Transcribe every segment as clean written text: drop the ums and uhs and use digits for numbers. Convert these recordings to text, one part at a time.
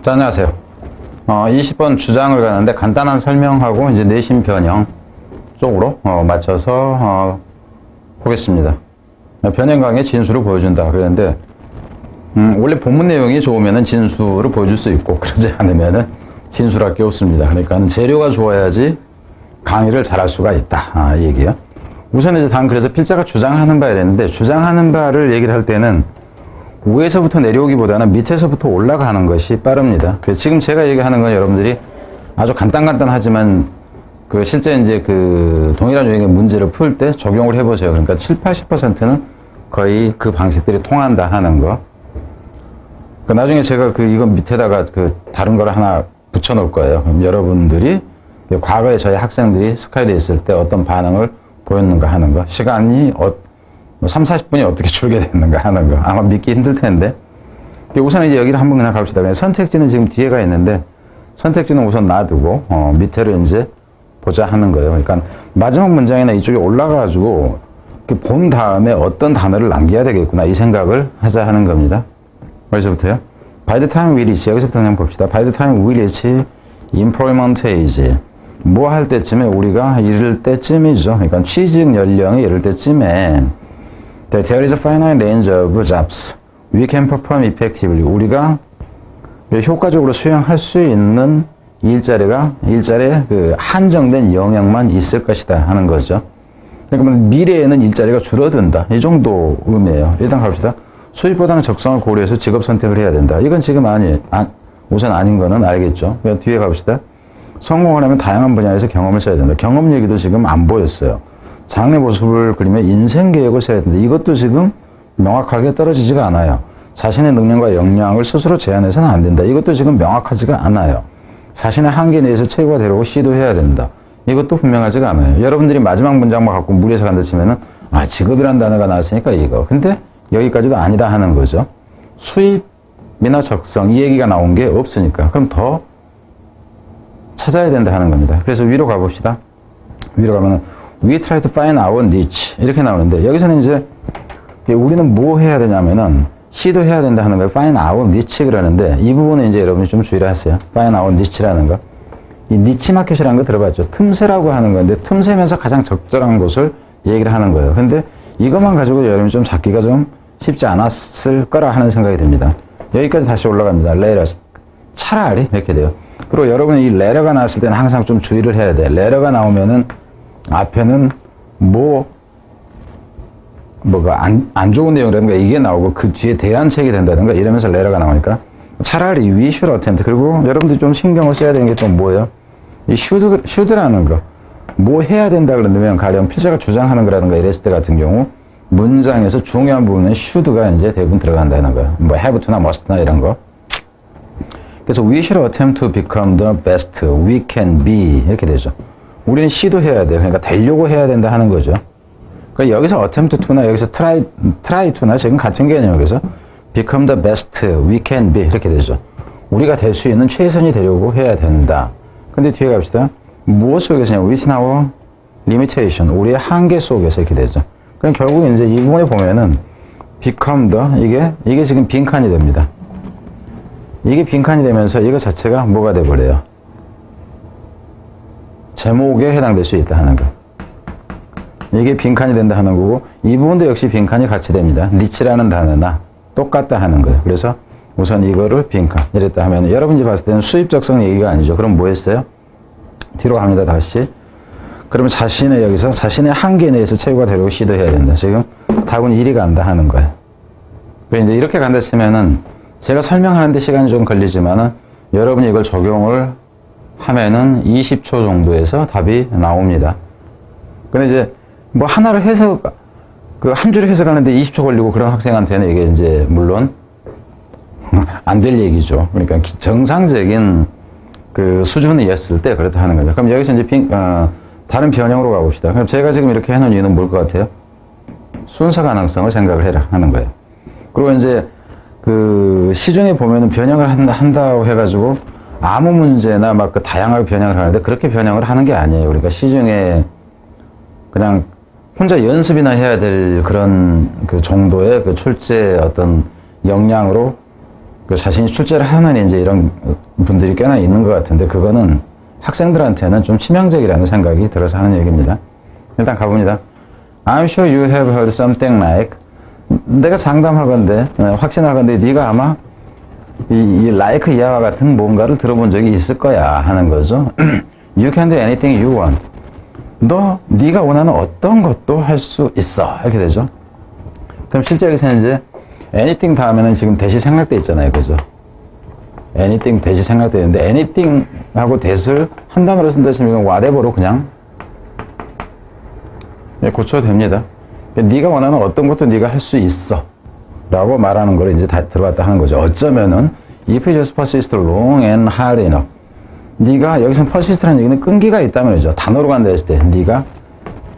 자, 안녕하세요. 20번 주장을 가는데 간단한 설명하고 이제 내신 변형 쪽으로 맞춰서 보겠습니다. 변형 강의 진수를 보여준다 그랬는데 원래 본문 내용이 좋으면 진수를 보여줄 수 있고 그러지 않으면 진수를 할 게 없습니다. 그러니까 재료가 좋아야지 강의를 잘할 수가 있다. 이 얘기예요. 우선 이제 그래서 필자가 주장하는 바에 됐는데 주장하는 바를 얘기를 할 때는 위에서부터 내려오기보다는 밑에서부터 올라가는 것이 빠릅니다. 그래서 지금 제가 얘기하는 건 여러분들이 아주 간단하지만 실제 이제 동일한 유형의 문제를 풀 때 적용을 해보세요. 그러니까 70~80%는 거의 그 방식들이 통한다 하는 거. 나중에 제가 이거 밑에다가 다른 거를 하나 붙여 놓을 거예요. 그럼 여러분들이 과거에 저희 학생들이 스카이드에 있을 때 어떤 반응을 보였는가 하는 거. 시간이 30~40분이 어떻게 줄게 됐는가 하는 거. 아마 믿기 힘들 텐데. 우선 이제 여기를 한번 그냥 갑시다. 그냥 선택지는 지금 뒤에가 있는데, 선택지는 우선 놔두고, 밑에를 이제 보자 하는 거예요. 그러니까 마지막 문장이나 이쪽에 올라가가지고, 본 다음에 어떤 단어를 남겨야 되겠구나. 이 생각을 하자 하는 겁니다. 어디서부터요? By the time we reach, 여기서부터 그냥 봅시다. By the time we reach employment age. 뭐 할 때쯤에 우리가 이를 때쯤이죠. 그러니까 취직 연령이 이를 때쯤에 There is a finite range of jobs we can perform effectively. 우리가 효과적으로 수행할 수 있는 일자리의 한정된 영역만 있을 것이다 하는 거죠. 그러니까 미래에는 일자리가 줄어든다. 이 정도 의미예요. 일단 갑시다. 수입보다는 적성을 고려해서 직업 선택을 해야 된다. 이건 지금 우선 아닌 거는 알겠죠. 뒤에 갑시다. 성공하려면 다양한 분야에서 경험을 써야 된다. 경험 얘기도 지금 안 보였어요. 장래 모습을 그리면 인생 계획을 써야 된다. 이것도 지금 명확하게 떨어지지가 않아요. 자신의 능력과 역량을 스스로 제한해서는 안 된다. 이것도 지금 명확하지가 않아요. 자신의 한계 내에서 최고가 되려고 시도해야 된다. 이것도 분명하지가 않아요. 여러분들이 마지막 문장만 갖고 무리해서 간다 치면은 직업이라는 단어가 나왔으니까 이거. 근데 여기까지도 아니다 하는 거죠. 수입이나 적성 이 얘기가 나온 게 없으니까. 그럼 더 찾아야 된다 하는 겁니다. 그래서 위로 가봅시다. 위로 가면은 We try to find our niche 이렇게 나오는데 여기서는 이제 우리는 뭐 해야 되냐면은 시도해야 된다 하는 거예요. Find our niche 그러는데 이 부분은 이제 여러분이 좀 주의를 하세요. Find our niche라는 거. 이 니치 마켓이라는 거 들어봤죠? 틈새라고 하는 건데 틈새면서 가장 적절한 곳을 얘기를 하는 거예요. 근데 이것만 가지고 여러분이 좀 잡기가 좀 쉽지 않았을 거라 하는 생각이 듭니다. 여기까지 다시 올라갑니다. later. 차라리 이렇게 돼요. 그리고 여러분이 이 letter가 나왔을 때는 항상 좀 주의를 해야 돼. letter가 나오면은 앞에는 뭐가 안 좋은 내용이라든가 이게 나오고 그 뒤에 대안책이 된다든가 이러면서 letter가 나오니까 차라리 we should attempt. 그리고 여러분들이 좀 신경을 써야 되는 게 또 뭐예요? 이 should라는 거. 뭐 해야 된다 그러면 가령 필자가 주장하는 거라든가 이랬을 때 같은 경우 문장에서 중요한 부분은 should가 이제 대부분 들어간다는 거예요. 뭐 have to나 must나 이런 거. 그래서 we should attempt to become the best we can be 이렇게 되죠. 우리는 시도해야 돼요. 그러니까 되려고 해야 된다 하는 거죠. 그러니까 여기서 attempt to나 여기서 try to나 지금 같은 개념이에요. 그래서 become the best we can be 이렇게 되죠. 우리가 될 수 있는 최선이 되려고 해야 된다. 근데 뒤에 갑시다. 무엇 속에서냐? within our limitation. 우리의 한계 속에서 이렇게 되죠. 그럼 결국 이제 이 부분에 보면은 become the 이게 지금 빈칸이 됩니다. 이게 빈칸이 되면서 이거 자체가 뭐가 돼버려요? 제목에 해당될 수 있다 하는 거. 이게 빈칸이 된다 하는 거고 이 부분도 역시 빈칸이 같이 됩니다. 니치라는 단어나 똑같다 하는 거예요. 그래서 우선 이거를 빈칸 이랬다 하면 여러분이 봤을 때는 수입적성 얘기가 아니죠. 그럼 뭐 했어요? 뒤로 갑니다. 다시. 그러면 여기서 자신의 한계 내에서 최고가 되려고 시도해야 된다. 지금 답은 1이 간다 하는 거예요. 그래서 이제 이렇게 간다 치면은 제가 설명하는데 시간이 좀 걸리지만은 여러분이 이걸 적용을 하면은 20초 정도에서 답이 나옵니다. 근데 이제 뭐 하나를 한 줄을 해석하는데 20초 걸리고 그런 학생한테는 이게 이제 물론 안 될 얘기죠. 그러니까 정상적인 수준이었을 때 그렇다 하는 거죠. 그럼 여기서 이제 다른 변형으로 가봅시다. 그럼 제가 지금 이렇게 해놓은 이유는 뭘 것 같아요? 순서 가능성을 생각을 해라 하는 거예요. 그리고 이제 시중에 보면은 변형을 한다고 해가지고 아무 문제나 막 다양하게 변형을 하는데 그렇게 변형을 하는 게 아니에요. 그러니까 시중에 그냥 혼자 연습이나 해야 될 그런 정도의 출제 어떤 역량으로 그 자신이 출제를 하는 이제 이런 분들이 꽤나 있는 것 같은데 그거는 학생들한테는 좀 치명적이라는 생각이 들어서 하는 얘기입니다. 일단 가봅니다. I'm sure you have heard something like 내가 장담하건대 확신하건대 네가 아마 이 like 이하와 같은 뭔가를 들어본 적이 있을 거야 하는 거죠. You can do anything you want. 네가 원하는 어떤 것도 할 수 있어 이렇게 되죠. 그럼 실제 여기서 이제 anything 다음에는 지금 대시 생략돼 있잖아요, 그죠? anything 대시 생략돼 있는데 anything 하고 that을 한 단어로 쓴다 치면 whatever로 그냥 고쳐도 됩니다. 네가 원하는 어떤 것도 네가 할 수 있어 라고 말하는 걸 이제 다 들어갔다 하는 거죠. 어쩌면은 if you just persist long and hard enough 네가 여기서 persist라는 얘기는 끈기가 있다면이죠. 단어로 간다 했을 때 네가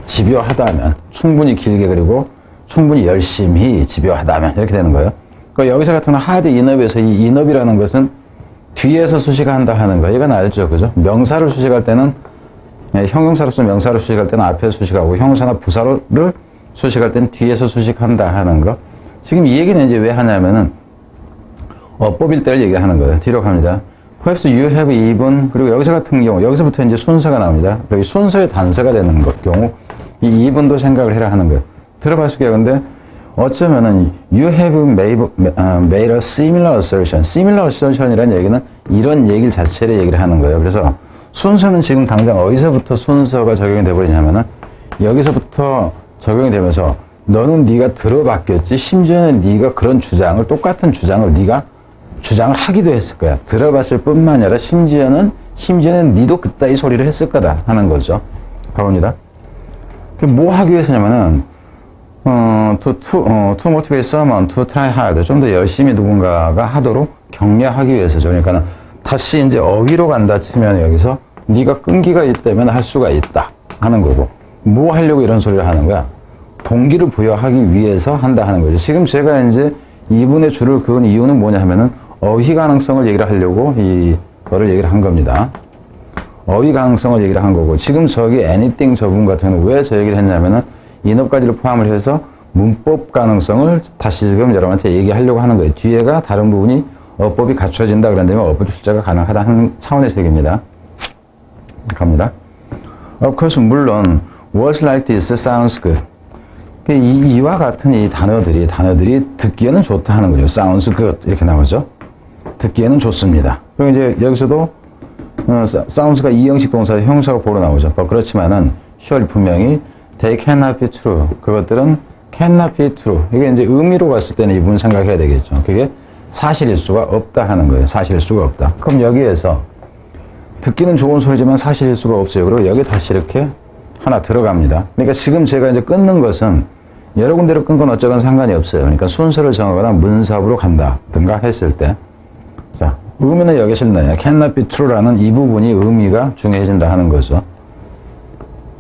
집요하다면 충분히 길게 그리고 충분히 열심히 집요하다면 이렇게 되는 거예요. 그러니까 여기서 같은 hard enough에서 이 enough이라는 것은 뒤에서 수식한다 하는 거 이건 알죠, 그죠? 명사를 수식할 때는 형용사로서 명사를 수식할 때는 앞에서 수식하고 형용사나 부사를 수식할 때는 뒤에서 수식한다 하는 거. 지금 이 얘기는 이제 왜 하냐면은 어법일 때를 얘기하는 거예요. 뒤로 갑니다. Perhaps you have even 그리고 여기서 같은 경우 여기서부터 이제 순서가 나옵니다. 여기 순서의 단서가 되는 경우 이 even도 생각을 해라 하는 거예요. 들어봐줄게요. 근데 어쩌면은 you have made a similar assertion. similar assertion이라는 얘기는 이런 얘기 자체를 얘기를 하는 거예요. 그래서 순서는 지금 당장 어디서부터 순서가 적용이 돼버리냐면은 여기서부터 적용이 되면서 너는 네가 들어봤겠지. 심지어는 네가 그런 주장을 똑같은 주장을 네가 주장을 하기도 했을 거야. 들어봤을 뿐만 아니라 심지어는 네도 그따위 소리를 했을 거다 하는 거죠. 가봅니다. 뭐 하기 위해서냐면은 to motivate someone to try hard. 좀 더 열심히 누군가가 하도록 격려하기 위해서죠. 그러니까 다시 이제 어휘로 간다 치면 여기서 네가 끈기가 있다면 할 수가 있다 하는 거고 뭐 하려고 이런 소리를 하는 거야? 동기를 부여하기 위해서 한다 하는 거죠. 지금 제가 이제 이분의 줄을 그은 이유는 뭐냐 하면은 어휘 가능성을 얘기를 하려고 이거를 얘기를 한 겁니다. 어휘 가능성을 얘기를 한 거고 지금 저기 anything 저분 같은 경우는 왜 저 얘기를 했냐면은 인업까지를 포함을 해서 문법 가능성을 다시 지금 여러분한테 얘기하려고 하는 거예요. 뒤에가 다른 부분이 어법이 갖춰진다 그런다면 어법 출제가 가능하다 하는 차원에서 얘기입니다. 갑니다. Of course, 물론 words like this sounds good. 이와 같은 이 단어들이 듣기에는 좋다 하는 거죠. sounds good 이렇게 나오죠. 듣기에는 좋습니다. 그리고 이제 여기서도 sounds가 이형식 동사 형사가 보러 나오죠. 그렇지만은 surely 분명히 they cannot be true. 그것들은 cannot be true. 이게 이제 의미로 봤을 때는 이분 생각해야 되겠죠. 그게 사실일 수가 없다 하는 거예요. 사실일 수가 없다. 그럼 여기에서 듣기는 좋은 소리지만 사실일 수가 없어요. 그리고 여기 다시 이렇게 하나 들어갑니다. 그러니까 지금 제가 이제 끊는 것은 여러 군데로 끊건 어쩌건 상관이 없어요. 그러니까 순서를 정하거나 문사부로 간다든가 했을 때 자, 의미는 여기 실나요. cannot be true라는 이 부분이 의미가 중요해진다 하는 거죠.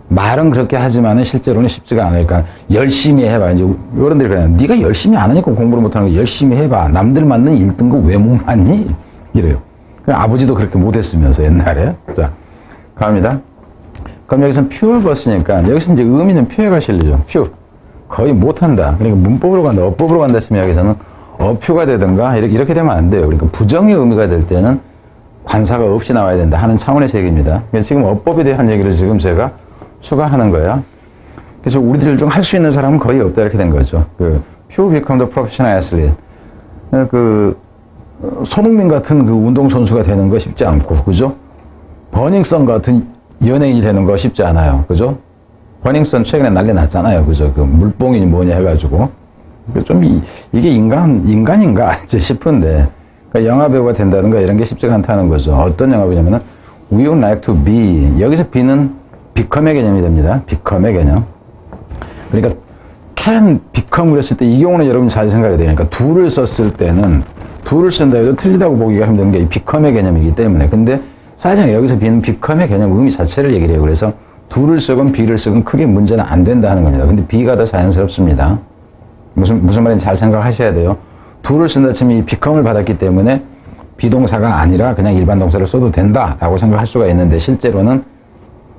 말은 그렇게 하지만은 실제로는 쉽지가 않으니까 열심히 해봐. 이제 어른들이 그래요. 네가 열심히 안 하니까 공부를 못하는 거 열심히 해봐. 남들 맞는 1등급 왜 못 맞니? 이래요. 아버지도 그렇게 못했으면서 옛날에. 자, 갑니다. 그럼 여기서는 pure verse니까 여기서 이제 의미는 pure가 실리죠. pure. 거의 못한다. 그러니까 문법으로 간다, 어법으로 간다 치면 여기서는 어퓨가 되든가 이렇게 되면 안 돼요. 그러니까 부정의 의미가 될 때는 관사가 없이 나와야 된다 하는 차원에서 얘기입니다. 그래서 지금 어법에 대한 얘기를 지금 제가 추가하는 거예요. 그래서 우리들 중 할 수 있는 사람은 거의 없다 이렇게 된 거죠. pure become the professional athlete. 손흥민 같은 그 운동선수가 되는 거 쉽지 않고, 그죠? 버닝썬 같은 연예인이 되는 거 쉽지 않아요. 그죠? 버닝썬 최근에 난리 났잖아요. 그죠? 그 물뽕이 뭐냐 해가지고. 좀 이게 인간인가? 이제 싶은데. 그러니까 영화배우가 된다든가 이런 게 쉽지가 않다는 거죠. 어떤 영화배우냐면은, we would like to be. 여기서 be는 become의 개념이 됩니다. become의 개념. 그러니까, can become 그랬을 때 이 경우는 여러분 잘 생각해야 돼요. 그러니까 do를 썼을 때는 do를 쓴다 해도 틀리다고 보기가 힘든 게 이 become의 개념이기 때문에. 근데 사실상 여기서 be는 become의 개념 의미 자체를 얘기를 해요. 그래서 do를 쓰건 be를 쓰건 크게 문제는 안 된다 하는 겁니다. 근데 be가 더 자연스럽습니다. 무슨 말인지 잘 생각하셔야 돼요. do를 쓴다 치면 이 become을 받았기 때문에 비동사가 아니라 그냥 일반 동사를 써도 된다라고 생각할 수가 있는데 실제로는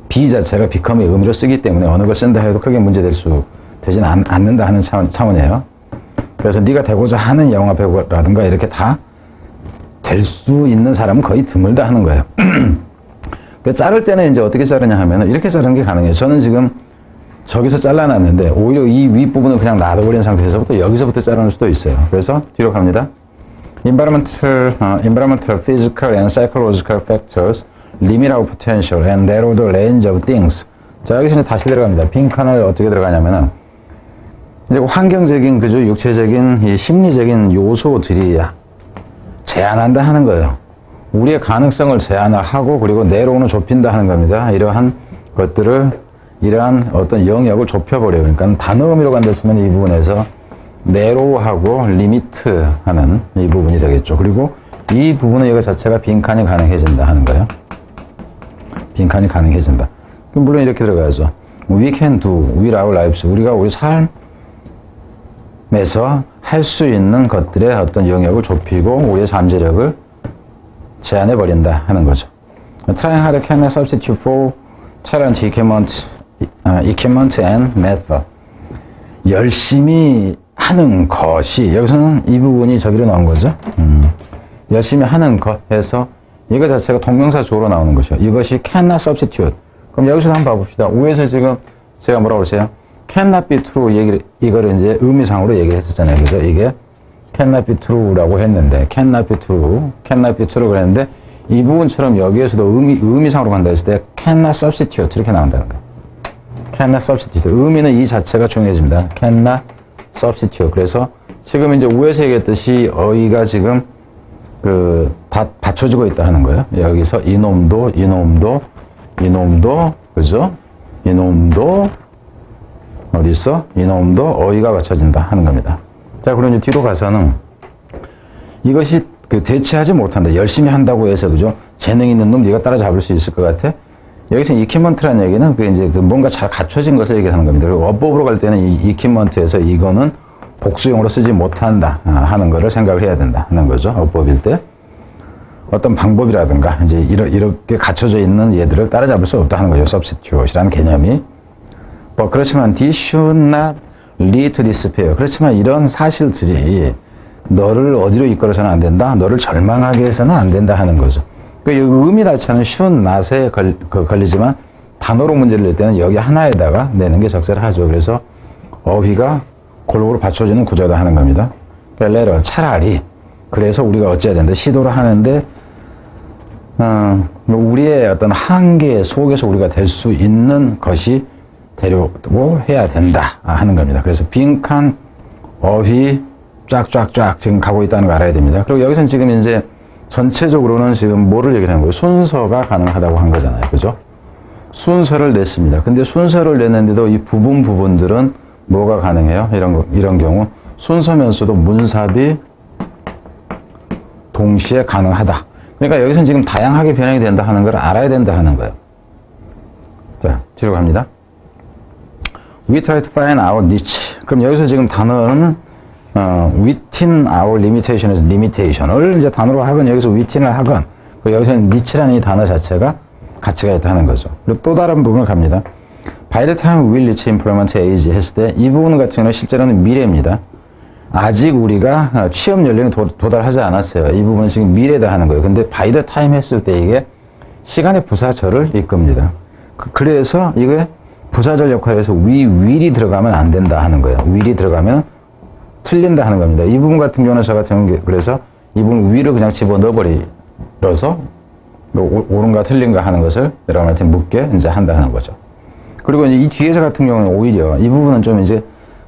be 자체가 become의 의미로 쓰기 때문에 어느 걸 쓴다 해도 크게 되진 않는다 하는 차원이에요. 그래서 네가 되고자 하는 영화 배우라든가 이렇게 다 될 수 있는 사람은 거의 드물다 하는 거예요. 그래서 자를 때는 이제 어떻게 자르냐 하면은 이렇게 자르는 게 가능해요. 저는 지금 저기서 잘라놨는데 오히려 이 윗부분을 그냥 놔둬버린 상태에서부터 여기서부터 자르는 수도 있어요. 그래서 뒤로 갑니다. Environmental, physical and psychological factors limit our potential and narrow the range of things. 자, 여기서 이제 다시 들어갑니다. 빈칸을 어떻게 들어가냐면은 이제 환경적인, 그죠, 육체적인, 이 심리적인 요소들이 제한한다 하는 거예요. 우리의 가능성을 제한을 하고 그리고 내로우는 좁힌다 하는 겁니다. 이러한 것들을, 이러한 어떤 영역을 좁혀버려요. 그러니까 단어 의미로 간다면 이 부분에서 내로우하고 리미트 하는 이 부분이 되겠죠. 그리고 이 부분은 이거 자체가 빈칸이 가능해진다 하는 거예요. 빈칸이 가능해진다. 그럼 물론 이렇게 들어가야죠. We can do with our lives. 우리가 우리 삶에서 할 수 있는 것들의 어떤 영역을 좁히고 우리의 잠재력을 제한해버린다 하는 거죠. Trying hard cannot substitute for talent, equipment and method. 열심히 하는 것이, 여기서는 이 부분이 저기로 나온 거죠. 열심히 하는 것 해서 이거 자체가 동명사 주어로 나오는 것이요. 이것이 cannot substitute. 그럼 여기서 한번 봐봅시다. 위에서 지금 제가 뭐라고 그랬어요? cannot be true 이거를 이제 의미상으로 얘기를 했었잖아요. 그죠? 이게 cannot be true라고 했는데 cannot be true 그랬는데 이 부분처럼 여기에서도 의미상으로 간다 했을 때 cannot substitute 이렇게 나온다는 거예요. cannot substitute. 의미는 이 자체가 중요해집니다. cannot substitute. 그래서 지금 이제 위에서 얘기했듯이 어휘가 지금 다 받쳐지고 있다 하는 거예요. 여기서 이놈도, 그죠? 이놈도, 어디 있어? 이놈도 어휘가 받쳐진다 하는 겁니다. 자, 그럼 이제 뒤로 가서는 이것이 대체하지 못한다. 열심히 한다고 해서, 그죠? 재능 있는 놈 네가 따라잡을 수 있을 것 같아? 여기서 이퀴먼트라는 얘기는 이제 뭔가 잘 갖춰진 것을 얘기하는 겁니다. 그리고 어법으로 갈 때는 이 이퀴먼트에서 이거는 복수용으로 쓰지 못한다 하는 거를 생각을 해야 된다 하는 거죠. 어법일 때. 어떤 방법이라든가 이제 이렇게 갖춰져 있는 얘들을 따라잡을 수 없다 하는 거죠. substitute이라는 개념이. 그렇지만 this should not lead to despair. 그렇지만 이런 사실들이 너를 어디로 이끌어서는 안 된다. 너를 절망하게 해서는 안 된다 하는 거죠. 그 의미 자체는 should not에 걸리지만 단어로 문제를 낼 때는 여기 하나에다가 내는 게 적절하죠. 그래서 어휘가 골고루 받쳐지는 구조다 하는 겁니다. 그러니까 차라리 그래서 우리가 어찌해야 된다. 시도를 하는데 우리의 어떤 한계 속에서 우리가 될 수 있는 것이 되려고 해야 된다 하는 겁니다. 그래서 빈칸 어휘 쫙쫙쫙 지금 가고 있다는 걸 알아야 됩니다. 그리고 여기서는 지금 이제 전체적으로는 지금 뭐를 얘기하는 거예요? 순서가 가능하다고 한 거잖아요. 그죠? 순서를 냈습니다. 근데 순서를 냈는데도 이 부분들은 뭐가 가능해요? 이런 경우 순서면서도 문사비 동시에 가능하다. 그러니까 여기서는 지금 다양하게 변형이 된다 하는 걸 알아야 된다 하는 거예요. 자, 뒤로 갑니다. We try to find our niche. 그럼 여기서 지금 단어는 within our limitation에서 limitation을 이제 단어로 하건 여기서 within을 하건 여기서는 niche라는 이 단어 자체가 가치가 있다 하는 거죠. 그리고 또 다른 부분을 갑니다. By the time we reach employment age 했을 때 이 부분 같은 경우는 실제로는 미래입니다. 아직 우리가 취업 연령에 도달하지 않았어요. 이 부분은 지금 미래다 하는 거예요. 근데 by the time 했을 때 이게 시간의 부사절을 이끕니다. 그래서 이게 부사절 역할에서 we will이 들어가면 안 된다 하는 거예요. will이 들어가면 틀린다 하는 겁니다. 이 부분 같은 경우는 저 같은 경우 그래서 이 부분 will을 그냥 집어넣어버려서 옳은가 틀린가 하는 것을 여러분한테 묻게 이제 한다는 거죠. 그리고 이제 이 뒤에서 같은 경우는 오히려 이 부분은 좀 이제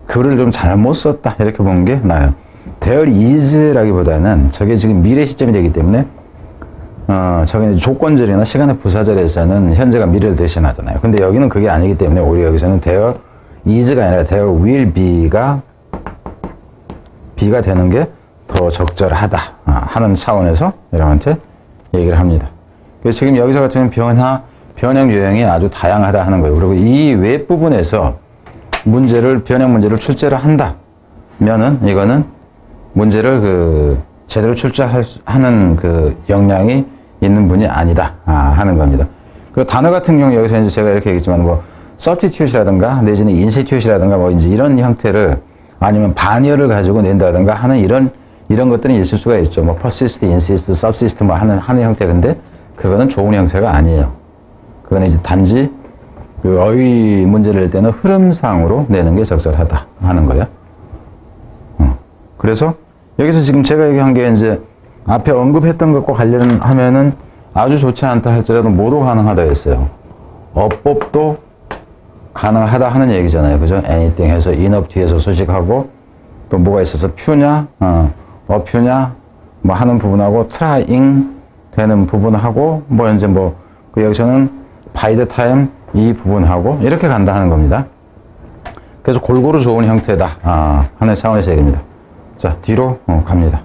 글을 좀 잘못 썼다 이렇게 보는 게 나아요. There is라기보다는 저게 지금 미래 시점이 되기 때문에 저게 조건절이나 시간의 부사절에서는 현재가 미래를 대신하잖아요. 근데 여기는 그게 아니기 때문에 오히려 여기서는 there is가 아니라 there will be가 되는 게 더 적절하다 하는 차원에서 여러분한테 얘기를 합니다. 그래서 지금 여기서 같은 경우는 변형 유형이 아주 다양하다 하는 거예요. 그리고 이 웹부분에서 변형 문제를 출제를 한다면은 이거는 문제를 제대로 출제하는 역량이 있는 분이 아니다 하는 겁니다. 그리고 단어 같은 경우 여기서 이제 제가 이렇게 얘기했지만 substitute라든가 내지는 institute라든가 이제 이런 형태를 아니면 반열을 가지고 낸다든가 하는 이런 이런 것들이 있을 수가 있죠. 뭐 persist, insist, subsist 뭐 하는 형태인데 그거는 좋은 형태가 아니에요. 그거는 이제 단지 그 어휘 문제를 낼 때는 흐름상으로 내는 게 적절하다 하는 거예요. 그래서 여기서 지금 제가 얘기한 게 이제 앞에 언급했던 것과 관련하면은 아주 좋지 않다 할지라도 모두 가능하다 했어요. 어법도 가능하다 하는 얘기잖아요. 그죠? anything 해서 enough 뒤에서 수식하고 또 뭐가 있어서 퓨냐, 퓨냐 뭐 하는 부분하고 trying 되는 부분하고 뭐 이제 뭐 그 여기서는 by the time 이 부분하고 이렇게 간다 하는 겁니다. 그래서 골고루 좋은 형태다 하는 차원에서 얘기입니다. 자, 뒤로 갑니다.